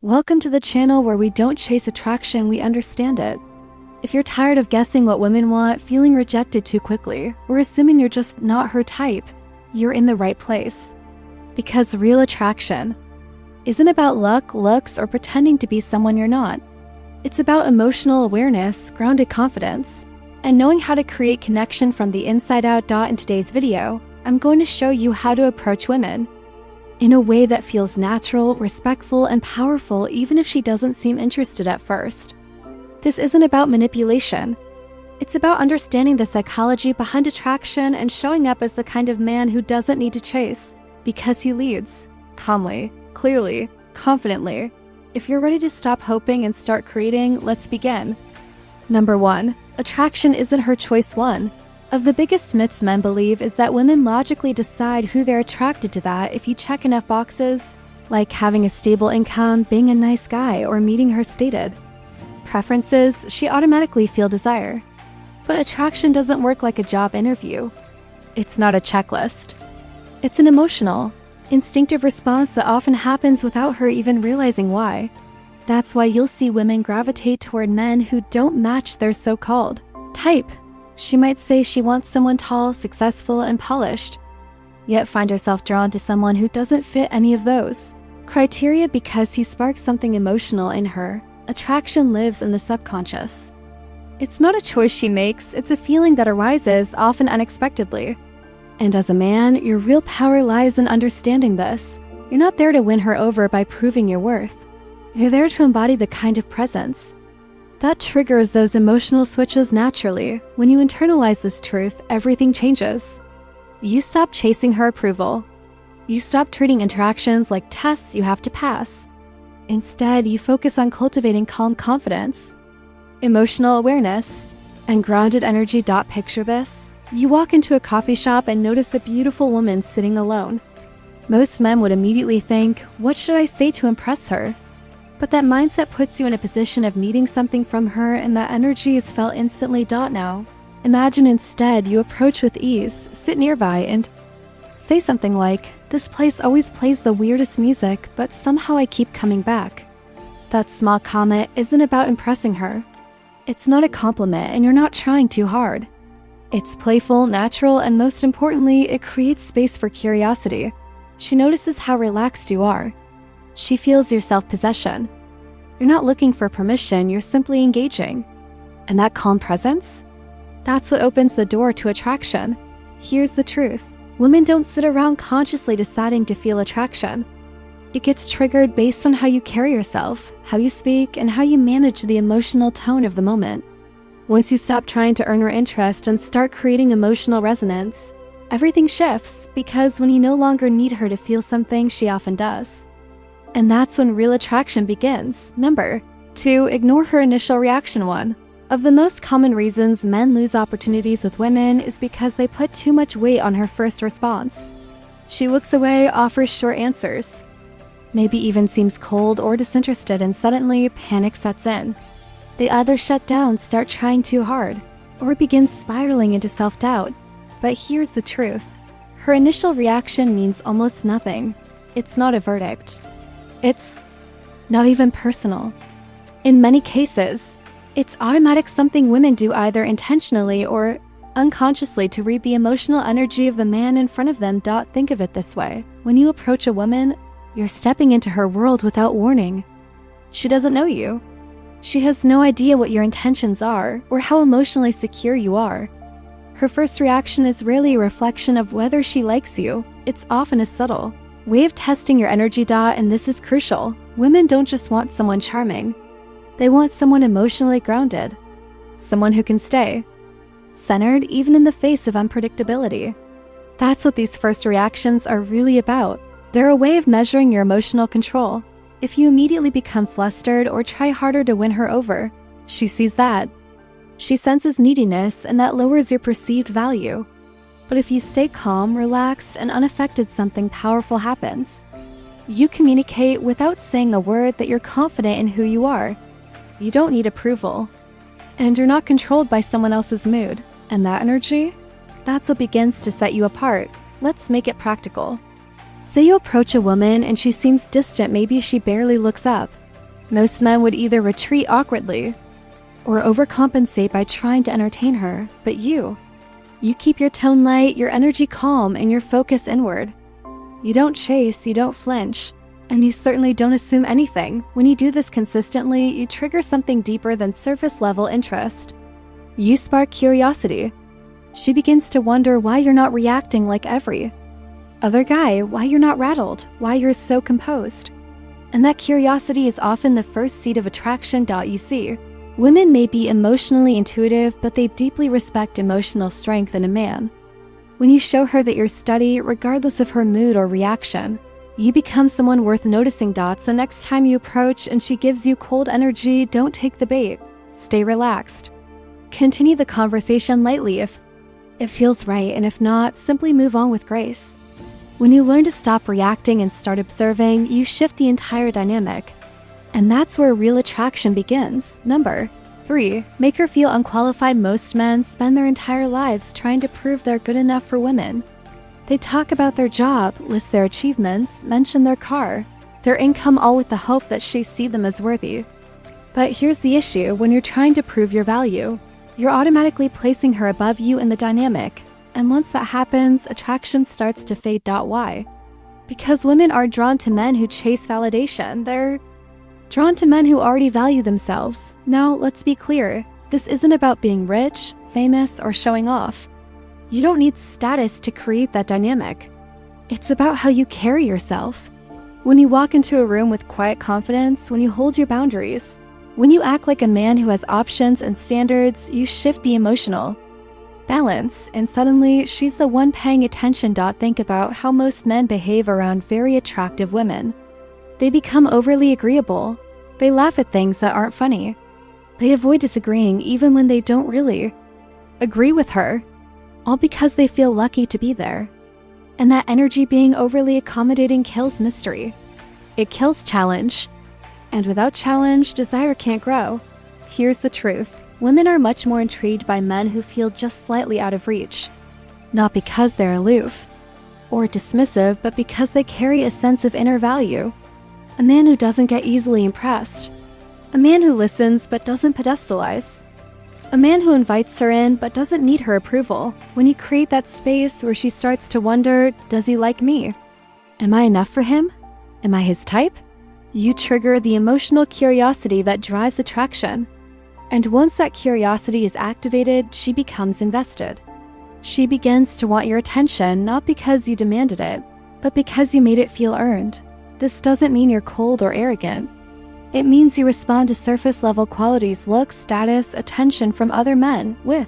Welcome to the channel where we don't chase attraction, we understand it. If you're tired of guessing what women want, feeling rejected too quickly, or assuming you're just not her type, you're in the right place. Because real attraction isn't about luck, looks, or pretending to be someone you're not. It's about emotional awareness, grounded confidence, and knowing how to create connection from the inside out. In today's video, I'm going to show you how to approach women in a way that feels natural, respectful, and powerful, even if she doesn't seem interested at first. This isn't about manipulation. It's about understanding the psychology behind attraction and showing up as the kind of man who doesn't need to chase, because he leads calmly, clearly, confidently. If you're ready to stop hoping and start creating, let's begin. Number 1. Attraction isn't her choice. One of the biggest myths men believe is that women logically decide who they're attracted to that if you check enough boxes, like having a stable income, being a nice guy, or meeting her stated preferences, she automatically feel desire. But attraction doesn't work like a job interview. It's not a checklist. It's an emotional, instinctive response that often happens without her even realizing why. That's why you'll see women gravitate toward men who don't match their so-called type. She might say she wants someone tall, successful, and polished, yet find herself drawn to someone who doesn't fit any of those criteria because he sparks something emotional in her. Attraction lives in the subconscious. It's not a choice she makes, it's a feeling that arises, often unexpectedly. And as a man, your real power lies in understanding this. You're not there to win her over by proving your worth. You're there to embody the kind of presence that triggers those emotional switches naturally. When you internalize this truth, everything changes. You stop chasing her approval. You stop treating interactions like tests you have to pass. Instead, you focus on cultivating calm confidence, emotional awareness, and grounded energy. Picture this. You walk into a coffee shop and notice a beautiful woman sitting alone. Most men would immediately think, what should I say to impress her? But that mindset puts you in a position of needing something from her, and that energy is felt instantly. Now, imagine instead you approach with ease, sit nearby, and say something like, this place always plays the weirdest music, but somehow I keep coming back. That small comment isn't about impressing her. It's not a compliment, and you're not trying too hard. It's playful, natural, and most importantly, it creates space for curiosity. She notices how relaxed you are. She feels your self-possession. You're not looking for permission, you're simply engaging. And that calm presence? That's what opens the door to attraction. Here's the truth. Women don't sit around consciously deciding to feel attraction. It gets triggered based on how you carry yourself, how you speak, and how you manage the emotional tone of the moment. Once you stop trying to earn her interest and start creating emotional resonance, everything shifts, because when you no longer need her to feel something, she often does. And that's when real attraction begins. Number 2, ignore her initial reaction. One of the most common reasons men lose opportunities with women is because they put too much weight on her first response. She looks away, offers short answers, maybe even seems cold or disinterested, and suddenly panic sets in. They either shut down, start trying too hard, or begin spiraling into self-doubt. But here's the truth. Her initial reaction means almost nothing. It's not a verdict. It's not even personal. In many cases, it's automatic, something women do either intentionally or unconsciously to read the emotional energy of the man in front of them. Think of it this way. When you approach a woman, you're stepping into her world without warning. She doesn't know you. She has no idea what your intentions are or how emotionally secure you are. Her first reaction is rarely a reflection of whether she likes you. It's often a subtle way of testing your energy. And this is crucial. Women don't just want someone charming. They want someone emotionally grounded. Someone who can stay centered even in the face of unpredictability. That's what these first reactions are really about. They're a way of measuring your emotional control. If you immediately become flustered or try harder to win her over, she sees that. She senses neediness, and that lowers your perceived value. But if you stay calm, relaxed, and unaffected, something powerful happens. You communicate without saying a word that you're confident in who you are. You don't need approval. And you're not controlled by someone else's mood. And that energy? That's what begins to set you apart. Let's make it practical. Say you approach a woman and she seems distant, maybe she barely looks up. Most men would either retreat awkwardly or overcompensate by trying to entertain her, but you keep your tone light, your energy calm, and your focus inward. You don't chase, you don't flinch, and you certainly don't assume anything. When you do this consistently, you trigger something deeper than surface-level interest. You spark curiosity. She begins to wonder why you're not reacting like every other guy, why you're not rattled, why you're so composed. And that curiosity is often the first seed of attraction. You see, women may be emotionally intuitive, but they deeply respect emotional strength in a man. When you show her that you're steady, regardless of her mood or reaction, you become someone worth noticing. The next time you approach and she gives you cold energy, don't take the bait. Stay relaxed. Continue the conversation lightly if it feels right, and if not, simply move on with grace. When you learn to stop reacting and start observing, you shift the entire dynamic. And that's where real attraction begins. Number 3, make her feel unqualified. Most men spend their entire lives trying to prove they're good enough for women. They talk about their job, list their achievements, mention their car, their income, all with the hope that she sees them as worthy. But here's the issue: when you're trying to prove your value, you're automatically placing her above you in the dynamic. And once that happens, attraction starts to fade. Why? Because women are drawn to men who chase validation. They're drawn to men who already value themselves. Now, let's be clear. This isn't about being rich, famous, or showing off. You don't need status to create that dynamic. It's about how you carry yourself. When you walk into a room with quiet confidence, when you hold your boundaries, when you act like a man who has options and standards, you shift the emotional balance, and suddenly she's the one paying attention. Think about how most men behave around very attractive women. They become overly agreeable. They laugh at things that aren't funny. They avoid disagreeing even when they don't really agree with her, all because they feel lucky to be there. And that energy, being overly accommodating, kills mystery. It kills challenge. And without challenge, desire can't grow. Here's the truth. Women are much more intrigued by men who feel just slightly out of reach. Not because they're aloof or dismissive, but because they carry a sense of inner value. A man who doesn't get easily impressed. A man who listens but doesn't pedestalize. A man who invites her in but doesn't need her approval. When you create that space where she starts to wonder, does he like me? Am I enough for him? Am I his type? You trigger the emotional curiosity that drives attraction. And once that curiosity is activated, she becomes invested. She begins to want your attention, not because you demanded it, but because you made it feel earned. This doesn't mean you're cold or arrogant. It means you respond to surface-level qualities, looks, status, attention from other men with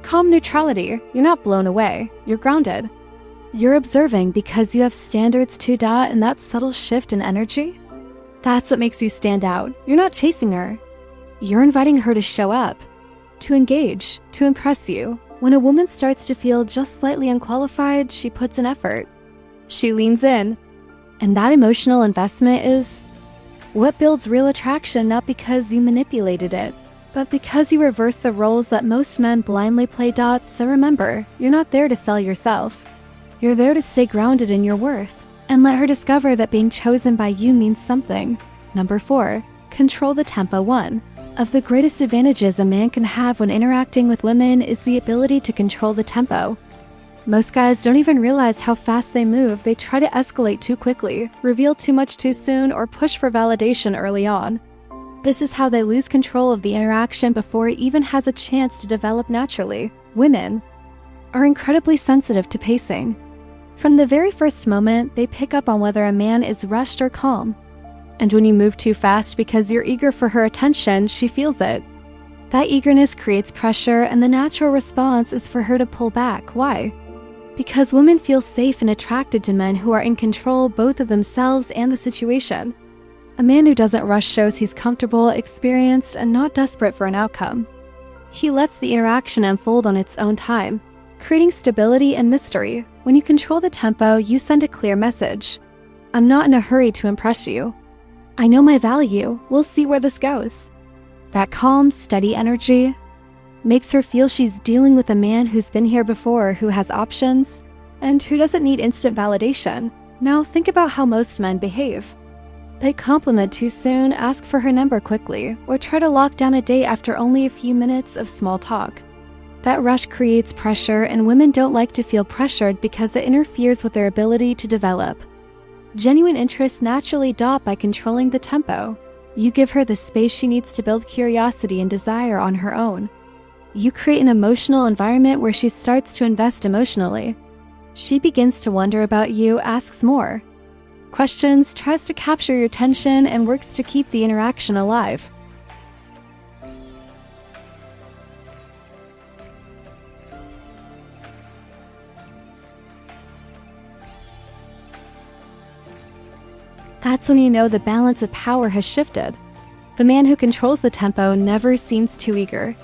calm neutrality. You're not blown away. You're grounded. You're observing because you have standards too. And that subtle shift in energy, that's what makes you stand out. You're not chasing her. You're inviting her to show up, to engage, to impress you. When a woman starts to feel just slightly unqualified, she puts in effort. She leans in. And that emotional investment is what builds real attraction, not because you manipulated it, but because you reverse the roles that most men blindly play. So remember, you're not there to sell yourself. You're there to stay grounded in your worth and let her discover that being chosen by you means something. Number 4, control the tempo. One of the greatest advantages a man can have when interacting with women is the ability to control the tempo. Most guys don't even realize how fast they move. They try to escalate too quickly, reveal too much too soon, or push for validation early on. This is how they lose control of the interaction before it even has a chance to develop naturally. Women are incredibly sensitive to pacing. From the very first moment, they pick up on whether a man is rushed or calm. And when you move too fast because you're eager for her attention, she feels it. That eagerness creates pressure, and the natural response is for her to pull back. Why? Because women feel safe and attracted to men who are in control both of themselves and the situation. A man who doesn't rush shows he's comfortable, experienced, and not desperate for an outcome. He lets the interaction unfold on its own time, creating stability and mystery. When you control the tempo, you send a clear message. I'm not in a hurry to impress you. I know my value. We'll see where this goes. That calm, steady energy makes her feel she's dealing with a man who's been here before, who has options, and who doesn't need instant validation. Now think about how most men behave. They compliment too soon, ask for her number quickly, or try to lock down a date after only a few minutes of small talk. That rush creates pressure, and women don't like to feel pressured because it interferes with their ability to develop. Genuine interests naturally dot by controlling the tempo. You give her the space she needs to build curiosity and desire on her own. You create an emotional environment where she starts to invest emotionally. She begins to wonder about you, asks more questions, tries to capture your attention, and works to keep the interaction alive. That's when you know the balance of power has shifted. The man who controls the tempo never seems too eager.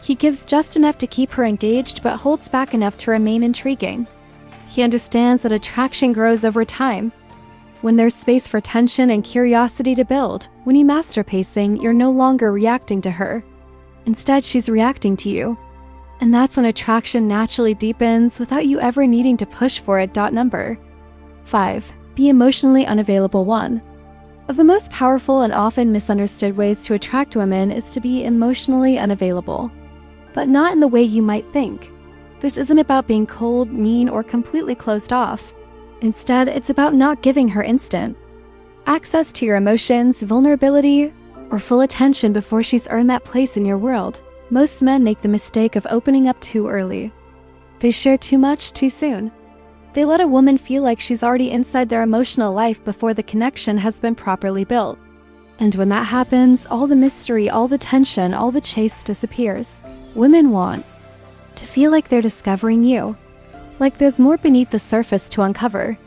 He gives just enough to keep her engaged but holds back enough to remain intriguing. He understands that attraction grows over time. When there's space for tension and curiosity to build, when you master pacing, you're no longer reacting to her. Instead, she's reacting to you. And that's when attraction naturally deepens without you ever needing to push for it. Number 5. Be emotionally unavailable. One of the most powerful and often misunderstood ways to attract women is to be emotionally unavailable. But not in the way you might think. This isn't about being cold, mean, or completely closed off. Instead, it's about not giving her instant access to your emotions, vulnerability, or full attention before she's earned that place in your world. Most men make the mistake of opening up too early. They share too much too soon. They let a woman feel like she's already inside their emotional life before the connection has been properly built. And when that happens, all the mystery, all the tension, all the chase disappears. Women want to feel like they're discovering you, like there's more beneath the surface to uncover.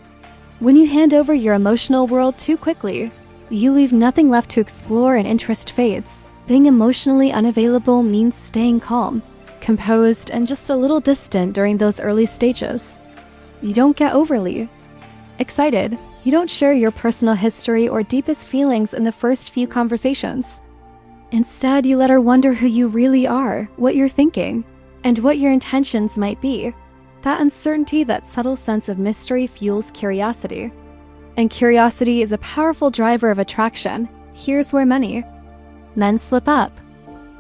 When you hand over your emotional world too quickly, you leave nothing left to explore and interest fades. Being emotionally unavailable means staying calm, composed, and just a little distant during those early stages. You don't get overly excited. You don't share your personal history or deepest feelings in the first few conversations. Instead, you let her wonder who you really are, what you're thinking, and what your intentions might be. That uncertainty, that subtle sense of mystery fuels curiosity. And curiosity is a powerful driver of attraction. Here's where many men slip up.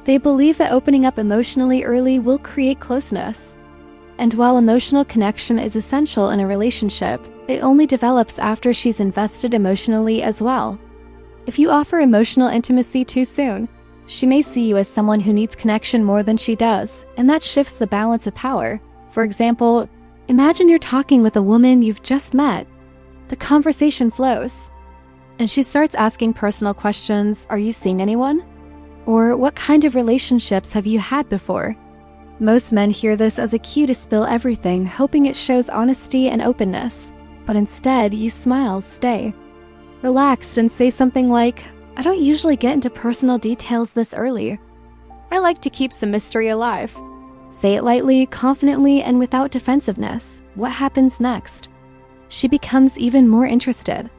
They believe that opening up emotionally early will create closeness. And while emotional connection is essential in a relationship, it only develops after she's invested emotionally as well. If you offer emotional intimacy too soon, she may see you as someone who needs connection more than she does, and that shifts the balance of power. For example, imagine you're talking with a woman you've just met. The conversation flows, and she starts asking personal questions. Are you seeing anyone? Or what kind of relationships have you had before? Most men hear this as a cue to spill everything, hoping it shows honesty and openness. But instead, you smile, stay relaxed, and say something like, I don't usually get into personal details this early. I like to keep some mystery alive. Say it lightly, confidently, and without defensiveness. What happens next? She becomes even more interested,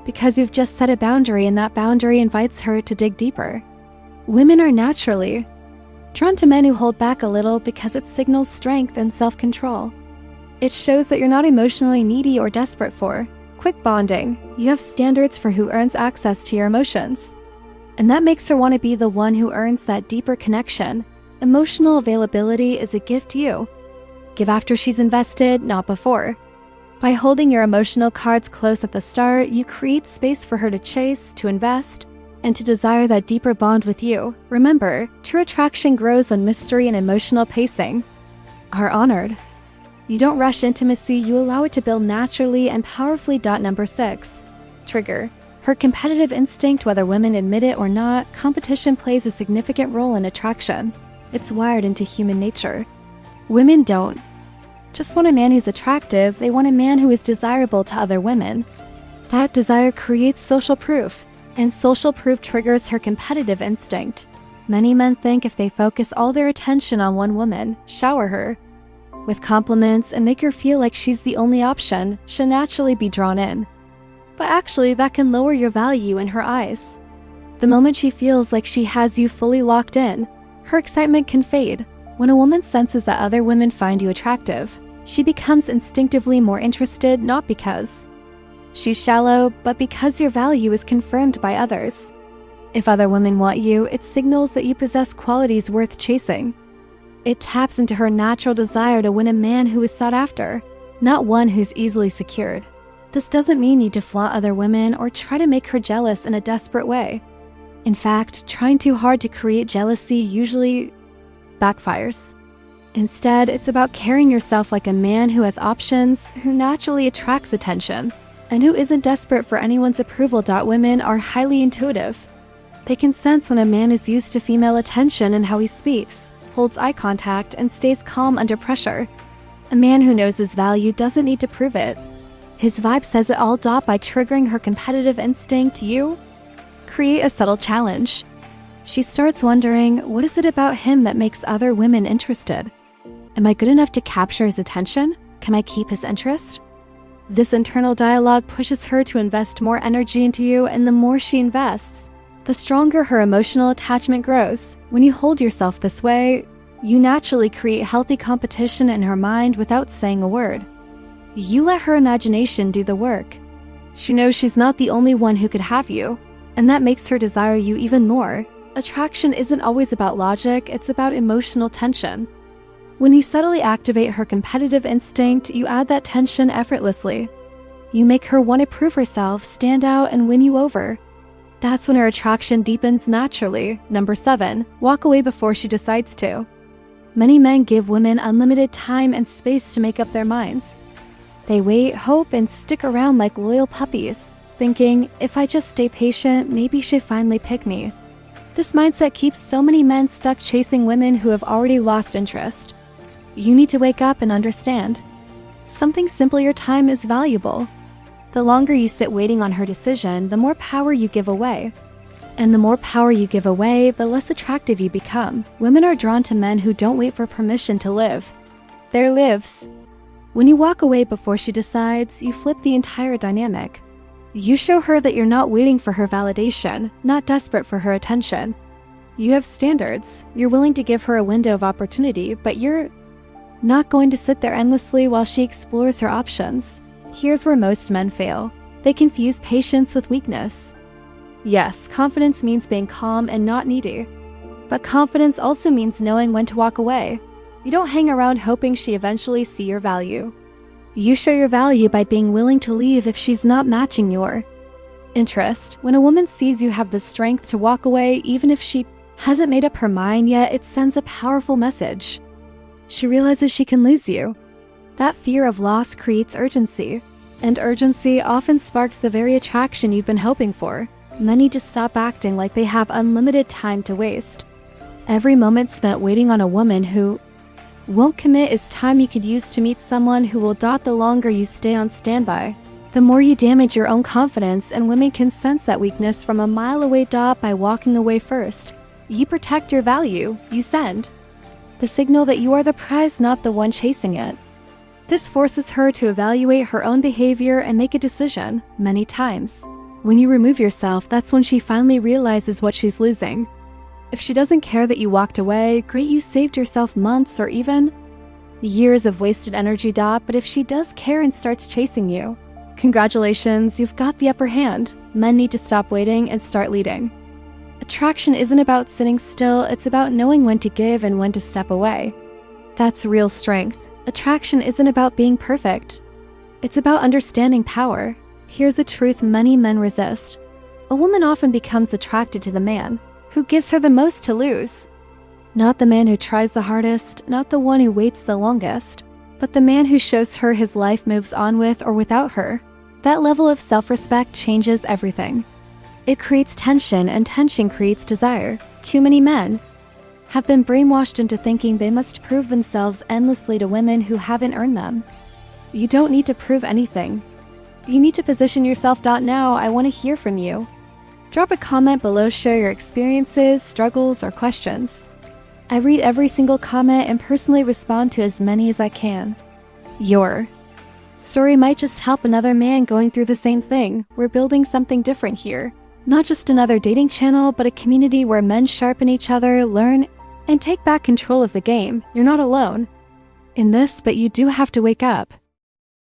because you've just set a boundary, and that boundary invites her to dig deeper. Women are naturally drawn to men who hold back a little because it signals strength and self-control. It shows that you're not emotionally needy or desperate for quick bonding. You have standards for who earns access to your emotions. And that makes her want to be the one who earns that deeper connection. Emotional availability is a gift you give after she's invested, not before. By holding your emotional cards close at the start, you create space for her to chase, to invest, and to desire that deeper bond with you. Remember, true attraction grows when mystery and emotional pacing are honored. You don't rush intimacy, you allow it to build naturally and powerfully. Number 6. Trigger. Her competitive instinct, whether women admit it or not, competition plays a significant role in attraction. It's wired into human nature. Women don't just want a man who's attractive, they want a man who is desirable to other women. That desire creates social proof, and social proof triggers her competitive instinct. Many men think if they focus all their attention on one woman, shower her with compliments, and make her feel like she's the only option, she'll naturally be drawn in. But actually, that can lower your value in her eyes. The moment she feels like she has you fully locked in, her excitement can fade. When a woman senses that other women find you attractive, she becomes instinctively more interested, not because She's shallow, but because your value is confirmed by others. If other women want you, it signals that you possess qualities worth chasing. It taps into her natural desire to win a man who is sought after, not one who's easily secured. This doesn't mean you to flaunt other women or try to make her jealous in a desperate way. In fact, trying too hard to create jealousy usually backfires. Instead, it's about carrying yourself like a man who has options, who naturally attracts attention, and who isn't desperate for anyone's approval. Women are highly intuitive. They can sense when a man is used to female attention and how he speaks, holds eye contact, and stays calm under pressure. A man who knows his value doesn't need to prove it. His vibe says it all. By triggering her competitive instinct, you create a subtle challenge. She starts wondering, what is it about him that makes other women interested? Am I good enough to capture his attention? Can I keep his interest? This internal dialogue pushes her to invest more energy into you, and the more she invests, the stronger her emotional attachment grows. When you hold yourself this way, you naturally create healthy competition in her mind without saying a word. You let her imagination do the work. She knows she's not the only one who could have you, and that makes her desire you even more. Attraction isn't always about logic, it's about emotional tension. When you subtly activate her competitive instinct, you add that tension effortlessly. You make her want to prove herself, stand out, and win you over. That's when her attraction deepens naturally. Number 7, walk away before she decides to. Many men give women unlimited time and space to make up their minds. They wait, hope, and stick around like loyal puppies, thinking, if I just stay patient, maybe she'll finally pick me. This mindset keeps so many men stuck chasing women who have already lost interest. You need to wake up and understand. Something simple: your time is valuable. The longer you sit waiting on her decision, the more power you give away. And the more power you give away, the less attractive you become. Women are drawn to men who don't wait for permission to live. Their lives. When you walk away before she decides, you flip the entire dynamic. You show her that you're not waiting for her validation, not desperate for her attention. You have standards. You're willing to give her a window of opportunity, but you're not going to sit there endlessly while she explores her options. Here's where most men fail. They confuse patience with weakness. Yes, confidence means being calm and not needy. But confidence also means knowing when to walk away. You don't hang around hoping she eventually see your value. You show your value by being willing to leave if she's not matching your interest. When a woman sees you have the strength to walk away, even if she hasn't made up her mind yet, it sends a powerful message. She realizes she can lose you. That fear of loss creates urgency, and urgency often sparks the very attraction you've been hoping for. Many just stop acting like they have unlimited time to waste. Every moment spent waiting on a woman who won't commit is time you could use to meet someone who will. The longer you stay on standby, the more you damage your own confidence, and women can sense that weakness from a mile away. By walking away first, you protect your value. You send the signal that you are the prize, not the one chasing it. This forces her to evaluate her own behavior and make a decision. Many times, when you remove yourself, that's when she finally realizes what she's losing. If she doesn't care that you walked away, great, you saved yourself months or even years of wasted energy. But if she does care and starts chasing you, congratulations, you've got the upper hand. Men need to stop waiting and start leading. Attraction isn't about sitting still, it's about knowing when to give and when to step away. That's real strength. Attraction isn't about being perfect. It's about understanding power. Here's a truth many men resist. A woman often becomes attracted to the man who gives her the most to lose. Not the man who tries the hardest, not the one who waits the longest, but the man who shows her his life moves on with or without her. That level of self-respect changes everything. It creates tension, and tension creates desire. Too many men have been brainwashed into thinking they must prove themselves endlessly to women who haven't earned them. You don't need to prove anything. You need to position yourself. Now, I want to hear from you. Drop a comment below, share your experiences, struggles, or questions. I read every single comment and personally respond to as many as I can. Your story might just help another man going through the same thing. We're building something different here. Not just another dating channel, but a community where men sharpen each other, learn, and take back control of the game. You're not alone in this, but you do have to wake up.